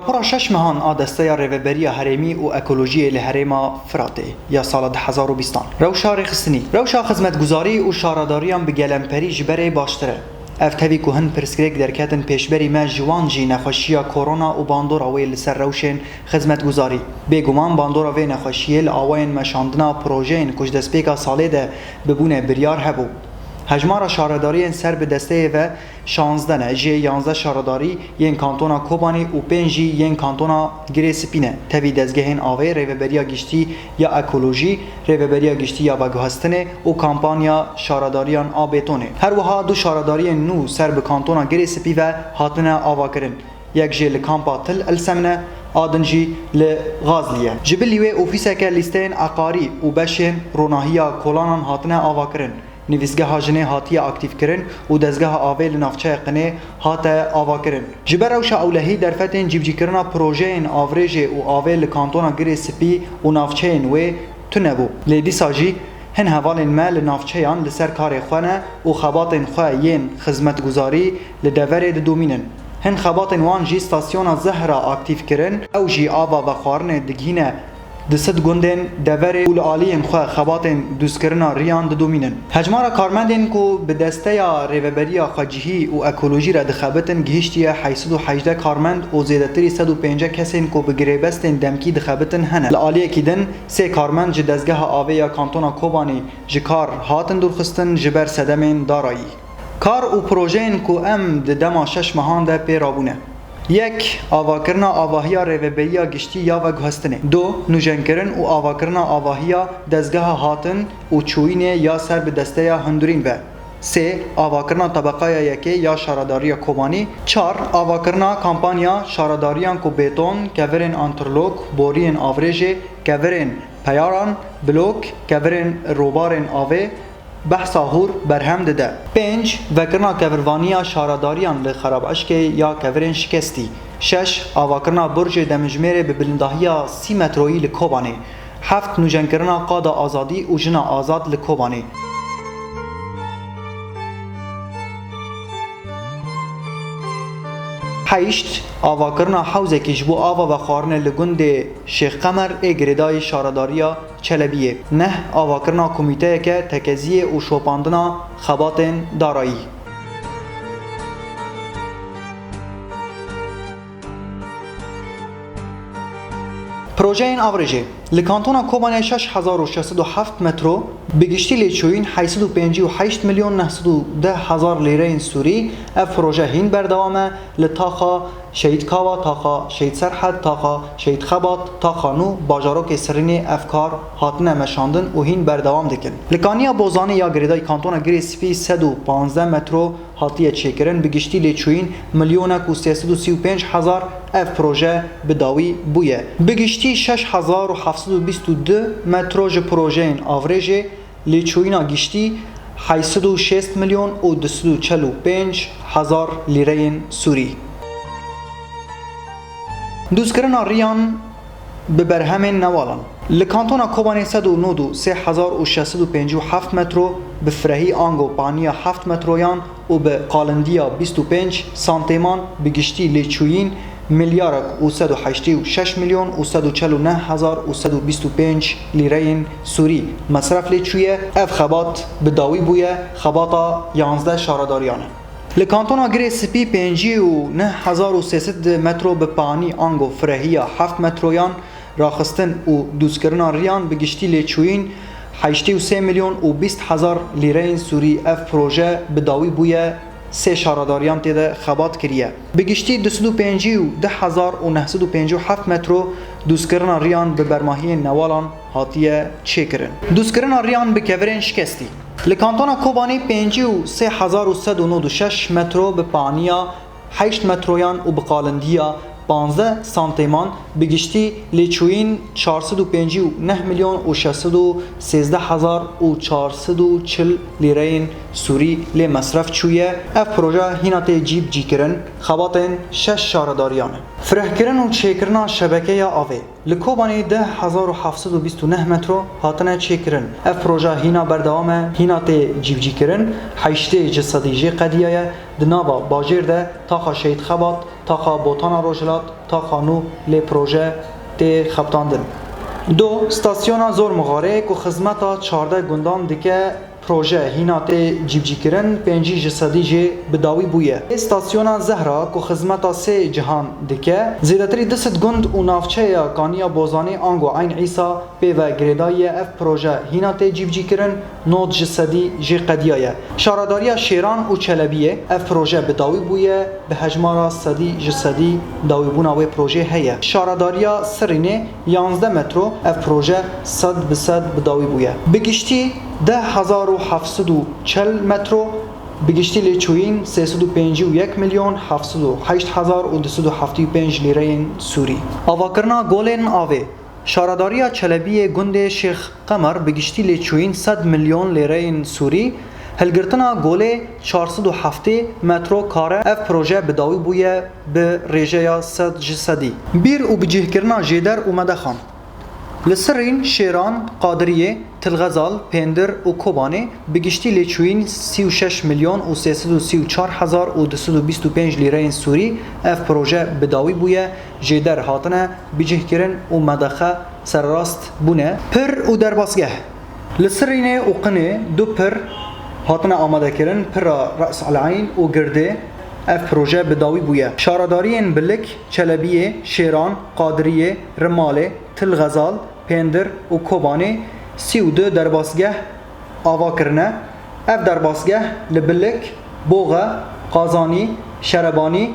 راپورا شش مهان آدسته ریوبری هرمی و اکولوژی لهرما فراته یا سال 2020 روشا رخصنی روشا خدمتگزاری و شارداریان به گلمپری جبره باشتره افتوی کوهن پرسکریک درکتن پیشبری ما جوان جی نخوشیا کرونا و باندورا وی لسر روشن خدمتگزاری بگومان باندورا وی نخوشیه لآوین مشاندنا پروژین کش دسپیکا ساله ده ببونه بریار هبو هجمارا شارداری سر به دسته و 16 نه جی 11 شارداری ین کانتونا کوبانی و 5 ین کانتونا گریسپینه تبی دزگهین آوی ریوبریا گشتی یا اکولوژی ریوبریا گشتی یا بگوهستنه و کامپانیا شارداریان آبیتونه هر وها دو شارداری نو سر به کانتونا گریسپی و هاتنه آوا کرن یک جی لکامپا تل السمنه آدنجی لغازلیه جبلیوه اوفیسکه لیستین عقاری و بشین روناهیا کولانان هاتنه آوا کرن نویسگاه جنه هاتیه اکتیف کرن و دزگاه آوه لنافچه قنه هاته آوا کرن جبر اوشا اولهی در فتن جیبجی کرنا پروژه این آوریجه و آوه لکانتونا گری سپی و نافچه این و تنبو لیدی ساجی هن هوالین ما لنافچه یان لسر کار خوانه و خباتین خواه ین خدمتگزاری لدوره دومینن هن خباتین وان جی ستاسیون زهرا اکتیف کرن او جی آوا و خوارنه دگینه دست گندن دوره اول عالیم خواه خباتن دوستکرنا ریان دومینن هجمارا کارمندن کو به دسته یا ریوبریا خاجهی و اکولوژی را دخابتن گهشتیه 818 کارمند و زیادتری 150 کسین کو به گریبستن دمکی دخابتن هنه لعالیه کیدن سه کارمند جدزگاه آوه یا کانتونا کوبانی جکار هاتن درخستن جبر صدمین دارایی کار و پروژین کو ام دما 6 ماهان ده پیرابونه یک آواکرنا آواهیا ریوبریا گشتی یا و گهستنه دو نوجنکرن و آواکرنا آواهیا دزگاه هاتن و چوینه یا سر به دسته یا هندورین و سه آواکرنا طبقه یکی یا شارداری کوبانی چار آواکرنا کامپانیا شارداریان کو بیتون کورن انترلوک بورین آوریجه کورن پیاران بلوک کورن روبارن آوه بحثا هور برهم دده 5 وکرنا کوروانیا شارداریان لخراب اشکه یا کورن شکستی 6 آواکرنا برج دمجمیر به بلندهیا 30 مترویی لکوبانه 7 نوجنکرنا قادا آزادی و جنا آزاد لکوبانه هشت آواکرنا حوزه کشبو آوا و خارن لگند شیخ قمر اگردای شارداریا چلبیه نه آواکرنا کمیته که تکزیه و شوپاندنا خباتن دارایی پروژه این آوریجه لکانتونا کوبانه 6607 مترو بگشتی لیچوین 858 میلیون 910 هزار لیره این سوری اف پروژه هین بردوامه لطاقه شهید کاوا تاقا شهید سرحد تاقا شهید خبات تاقا نو باجاروک سرینی افکار هاتنه مشاندن و هین بردوام دکن لکانیا بوزانه یا گریدای کانتونا گریسپی 115 مترو هاتیه چیکرن بگشتی لیچوین میلیون و 335 هزار اف پروژه بداوی بویه بگشتی 6722 مترو ج پروژه این آوریجه لیچوینا گشتی 806 میلیون و 245 هزار لیره سوری دوستکرنا ریان به برهم نوالان لکانتونا کوبانی 109 3657 مترو به فرهی آنگو پانیا 7 مترویان و به قالندیا 25 سانتیمان بگشتی لیچوین میلیارد و 186 میلیون و 149 هزار و 125 لیره سوری مصرف لیچویه اف خبات بداوی بویه خباتا 11 شارداریانه لکانتونا گریسپی 59300 مترو به پانی آنگو فرهیا 7 مترویان راخستن و دوستکرنا ریان بگشتی لیچوین 83 میلیون و 20 هزار لیره سوری اف پروژه بداوی بویه سه شارداریان تیده خبات کریه بگشتی 25957 مترو دوستکرنا ریان به برماهی نوالان هاتیه چیکرن دوستکرنا ریان به کورن شکستی لکانتونا کوبانی 53196 مترو به پانیا 8 مترویان و به قالندیا 15 سانتیمان بگشتی لیچوین 459 میلیون و 613 هزار و 440 لیره سوری لی مصرف چویه اف پروژه هینات جیب جی کرن خباتن 6 شارداریانه فرح کرن و چیکرنا شبکه یا آوه لکوبانی 10729 مترو هاتنه چیکرن. اف پروژه هینا بردوامه هینا تی جیبجی کرن. حیشته جسدی جی قدیه دنابا باجر ده تاخا شهید خبات تاخا بوتانا روجلات تاخا نو لی پروژه تی خبتاندن. دو استاسیونا زور مغاره که خدمتا 14 گندان دیگه پروژه هینات جیبجی کرن 5 جسدی جی بداوی بویه. استاسیونا زهرا که خدمتا 3 جهان دیگه زیادتری 10 گند و نافچه یا کانیا بوزانی آنگو عین عیسا به و گریدای اف پروژه هینات جیبجی کرن 9 جسدی جی قدیایه. شارداری شیران و چلبیه اف پروژه بداوی بویه به هجمارا صدی جسدی داوی بونا و پروژه هیه. شارداری سرینه 11 مترو اف پروژه 100% بداوی بویه. بگشتی 10740 مترو بگشتی لیچوین 351 میلیون 708,275 لیره سوری. آواکرنا گولن آوه شارداری چلبی گند شیخ قمر بگشتی لیچوین 100 میلیون لیره سوری. هلگرتنا گوله 407 مترو کاره اف پروژه بداوی بویه به ریجه 100 جسدی. بیر و بجیه کرنا جیدر و مدخان. لسرین شیران، قادریه، تلغزال، پندر و کوبانه بگشتی لیچوین 36 میلیون و 334,225 لیره سوری اف پروژه بداوی بویه جیدر هاتنه بجیه کرن و مدخه سرراست بونه. پر و درباسگه لسرینه و قنه دو پر هاتنه آماده کرن پر رأس العین و گرده اف پروژه بداوی بویه. شاردارین بلک، چلبیه، شیران، قادریه، رماله، تلغزال، پندر و کوبانه 32 درباسگه آوا کرنه. اف درباسگه لبلک، بوغه، قازانی، شربانی،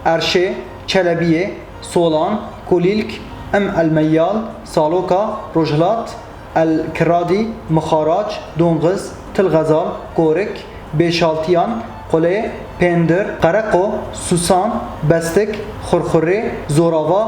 ارشه، چلبیه، سولان، کولیلک، المیال، سالوکا، روجلات، الکرادی، مخاراج، دونغز، تلغزال، کورک، بیشالتیان، قله، پندر، قرقو، سوسان، بستک، خورخوره، زوراوا،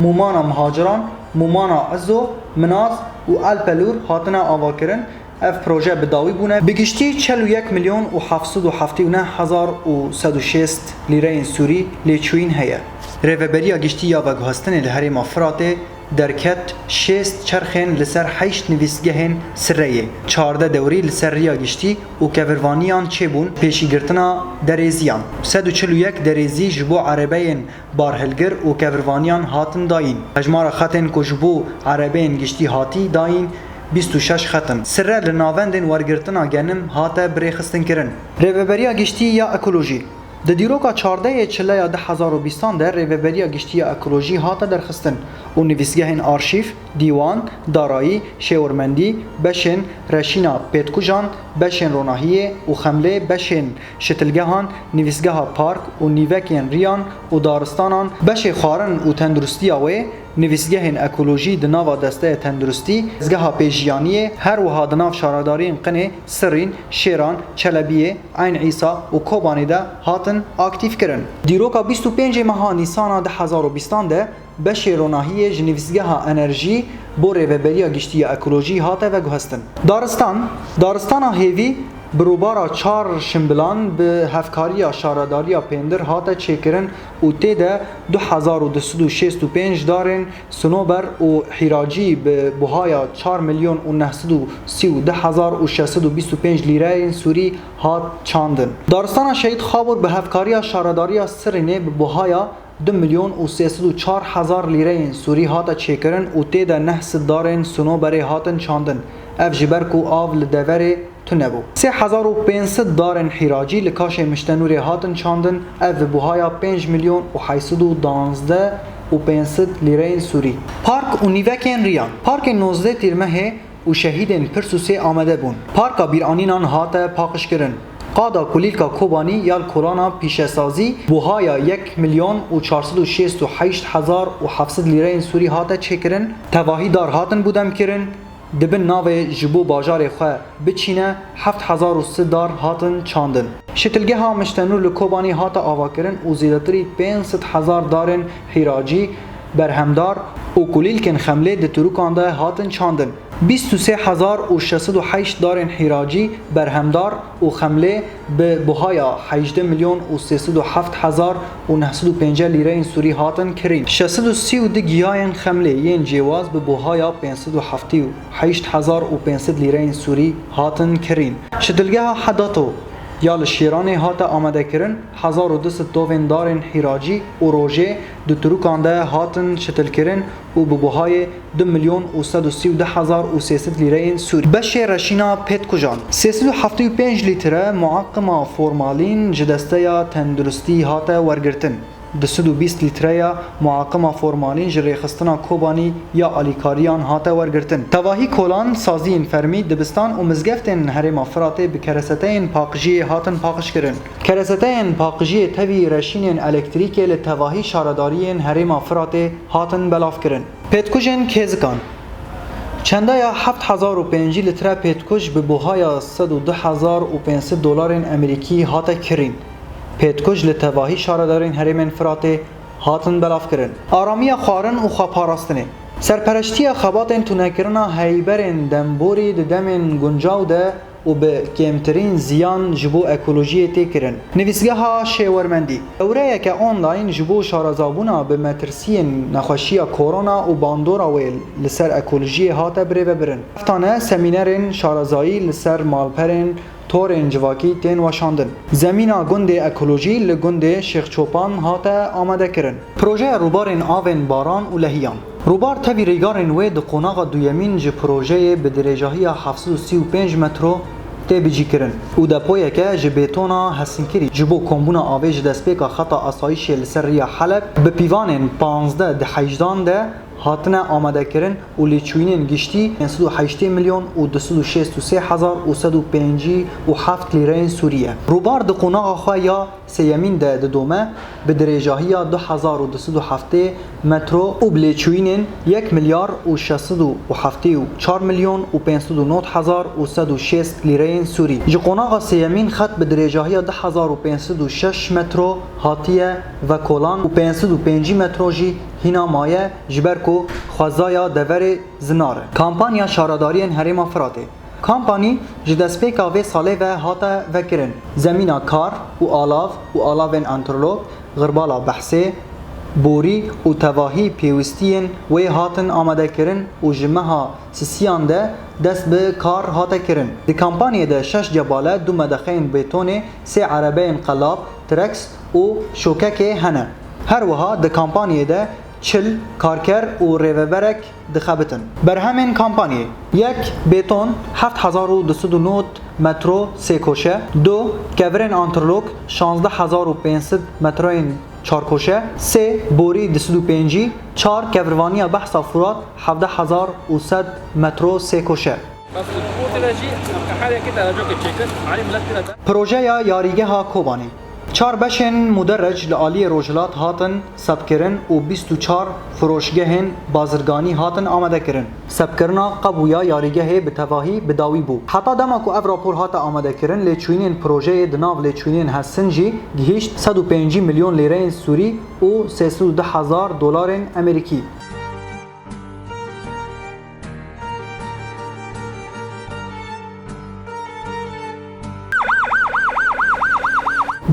مومان مهاجران، مومان عزو، مناز و الپلور هاتنا آوا کرن اف پروژه بداوی بونه. بگشتی 41 میلیون و 779,106 لیره سوری لیچوین هیه. ریوبریا گشتی یا وگهستن لحریم فراته درکت 6 چرخین لسر 8 نویسگهین سریه 14 دوری لسر ریا گشتی و کفروانیان چه بون پیشی گرتنا دریزیان 141 دریزی جبو عربین بارهلگر و کفروانیان هاتن داین اجمار خطن که جبو عربین گشتی هاتی داین 26 ختم سره لناوندن ورگرتنا گنم هاته بریخستن کرن. ریوبریا گشتی یا اکولوژی د دیروکا 14 چلیا 2020 در ریوبریا گشتی اکولوژی هاته درخستن و نویسگهین آرشیف، دیوان، دارایی، شورمندی، بشن، رشینا پیتکوجان، بشن روناهیه و خمله بشن شتلگهان، نویسگه پارک و نیوکین ریان و دارستانان، بش خارن و تندرستی آوه، نویسگهین اکولوژی دناوا دسته تندرستی، نویسگه پیجیانیه، هر وها دناو شاردارین قنه، سرین، شیران، چلبیه، عین عیسا و کوبانی ده هاتن اکتیف کرن. دیروکا 25 ماه نیسان 2020 ده بشه روناهی جنویسگه انرژی بو ریوبریا گشتی اکولوژی هاته و گوهستن. دارستان هیوی بروبارا 4 شمبلان به هفکاری شارداری پندر هاته چیکرن و تیده 2265 دارن سنوبر و حراجی به بوهای 4 میلیون و 932,625 لیره سوری هات چاندن. دارستان شهید خابور به هفکاری شارداری سرینه به بوهای 2 میلیون و 304,000 لیره سوری هاتا چیکرن و تیده 900 دارن سنوبر هاتن چاندن اف جبرکو آو لدوره تنبو 3500 دارن حراجی لکاش مشتنوری هاتن چاندن اف بوهایا 5 میلیون و 812,500 لیره سوری. پارک و نیوکین ریان پارک 19 تیرمه و شهیدین پرسوسه آمده بون. پارکا بیرانینان هاته پاکش کرن. قادا کولیلکا کوبانی یال کورانا پیشسازی بوهایا 1 میلیون و 468,700 لیره سوری هاته چکرن تواهی دار هاتن بودم کرن دبن ناو جبو باجار خواه بچینه 7003 دار هاتن چاندن. شتلگه ها مشتنور لکوبانی هاته آوا کرن و زیدتری 500,000 دارن حراجی برهمدار و کولیلکن خمله ده تروکانده هاتن چاندن. 23608 دار حراجی برهمدار و خمله به بهایا 18 میلیون و 307950 لیره سوری هاتن کرین 632 گیاین خمله ین جواز به بهایا 578500 لیره سوری هاتن کرین شتلگه حداتو یا لشیران هات آماده کرن 1200 دوین دارن حراجی و روژه دو تروکانده هاتن شتل کرن و ببوهای 2 میلیون و 133300 لیره سوری بشه رشینا پیت کجان 375 لیتره معقم فرمالین جدسته یا تندرستی هات ورگرتن 220 لیتره معقم فرمالین جریخستنا کوبانی یا آلیکاریان هاته ورگرتن تواهی کولان سازین فرمی دبستان و مزگفتن هرم فراته به کرستین پاقجی هاتن پاقش کرن کرستین پاقجی توی رشین الکتریکی لتواهی شاردارین هرم فراته هاتن بلاف کرن پیتکوژن کیزکان چنده یا 7005 لیتر پیتکوژ به بوهای 102500 دلار امریکی هاته کرین پیتکوژ لتواهی شاردارین هرمن فراته هاتن بلاف کرن آرامی خارن و خواپاراستنه سرپرشتی خباتن تونکرنا هیبرن دنبوری دمن گنجاو ده و به کمترین زیان جبو اکولوژی تکرن نویسگاه ها شیورمندی دوره که آنلاین جبو شارزابونا به مترسین نخوشی کرونا و باندورا ویل لسر اکولوژی هاته بره ببرن افتانه سمینرین شارزایی لسر مالپرین تورن جواکی تین واشاندن زمینا گند اکولوژی لگند شیخ چوپان هاته آماده کرن پروژه روبارن آون باران و لهیان روبار تبی ریگارن وی د قوناغ دویمین ج پروژه به درجهی 735 مترو تبیجی کرن او د پویه که ج بیتونا هسینکری جبو کومبونا آویج دسپیکا خطا اسایش لسر ریا حلب به پیوانن 15 د 18 ده هاتنه آماده کرن و لیچوینین گشتی 108 میلیون و 263157 لیره سوریه روبار د قوناغ خو یا سیمین ده دومه به درجهی 2207 مترو و لیچوینین 1 میلیارد و 674 میلیون و 509106 لیره سوری ج قوناغ سیمین خط به درجهی 10506 مترو هاتیه و کولان و 505 مترو جی هینا مایه جبرکو خوازایا دور زناره کامپانیا شاردارین هرم فراته کامپانی جدسپیکا و ساله و هاته وکرن زمینا کار و آلاوین انترلوپ غربالا بحثه بوری و تواهی پیوستین و هاتن آماده کرن و جمعها سیسیان ده دست به کار هاته کرن دی کامپانی ده 6 جباله 2 مدخین بیتونه 3 عربه انقلاب ترکس و شوکک هنه هر وها دی کامپانی ده 40 کارکر و ریوبرک دخبتن بر همین کامپانی یک بیتون 7209 مترو سه کوشه 2 کورن انترلوک 16500 متروین 4 کوشه 3 بوری 205 4 کوروانی بحث فرات 17100 مترو سه کوشه پروژه یاریگه ها کوبانی 4 بشن مدرج لعالی روجلات هاتن سب کرن و 24 فروشگهن بازرگانی هاتن آماده کرن سب کرنا قبویا یاریگه به تواهی بداوی بو حتی دمکو اف راپور هات آماده کرن لیچوینین پروژه دناو لیچوینین هستنجی گهیشت 105 میلیون لیره سوری و 310,000 دلار امریکی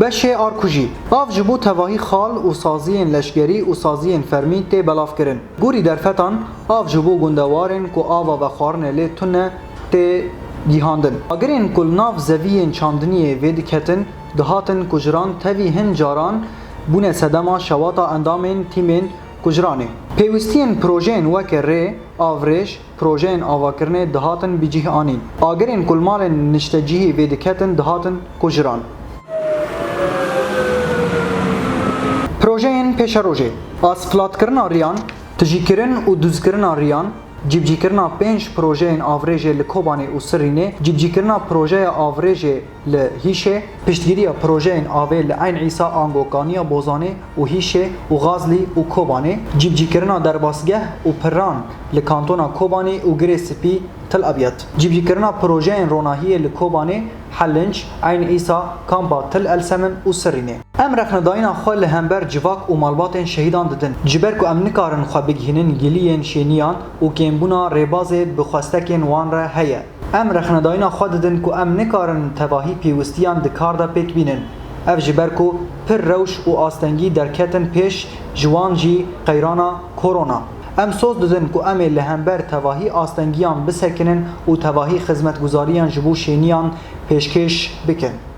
بشه آرکوژی آف جبو تواهی خال و سازین لشگری و سازین فرمی تی بلاف کرن گوری در فتان آف جبو گندوارن کو آوا و خارن لی تونه تی گیهاندن اگرین کل ناف زوین چاندنی ویدکتن دهاتن کجران تاوی هن جاران بونه صدما شواتا اندامین تیمین کجرانه پیوستین پروژین وکر ری آوریش پروژین آواکرنه دهاتن بیجیه آنین اگرین کل مال نشتجیه ویدکتن دهاتن کجران پروژه پیش روژه آسفلات کرنا ریان تجی کرن و دوز کرنا ریان جیبجی کرنا 5 پروژه آوریج لکوبانی و سرینه جیبجی کرنا پروژه آوریج لهیشه پشتگیری پروژه آوی لعین عیسی آنگوکانی بوزانه و هیشه و غازلی و کوبانی جیبجی کرنا درباسگه و پران لکانتونا کوبانی و گریسپی تل ابیض جیبجی کرنا پروژه روناهی لکوبانی حلنج عین عیسی کامبا تل السمن و سرینه ام رخنداینا خو لهمبر جواک و مالباتن شهیدان ددن جبر کو ام نکارن خو بگهینن گلیین شینیان و کمبونا ریباز بخواستکین وان را هيا ام رخنداینا خو ددن کو ام نکارن تواهی پیوستیان دکاردا پک بینن اف جبر کو پر روش و آستنگی درکتن پیش جوانجی قیرانا کرونا ام سوز ددن کو ام لهمبر تواهی آستنگیان بسکنن و تواهی خدمتگزاریان جبو شینیان پیشکش بکن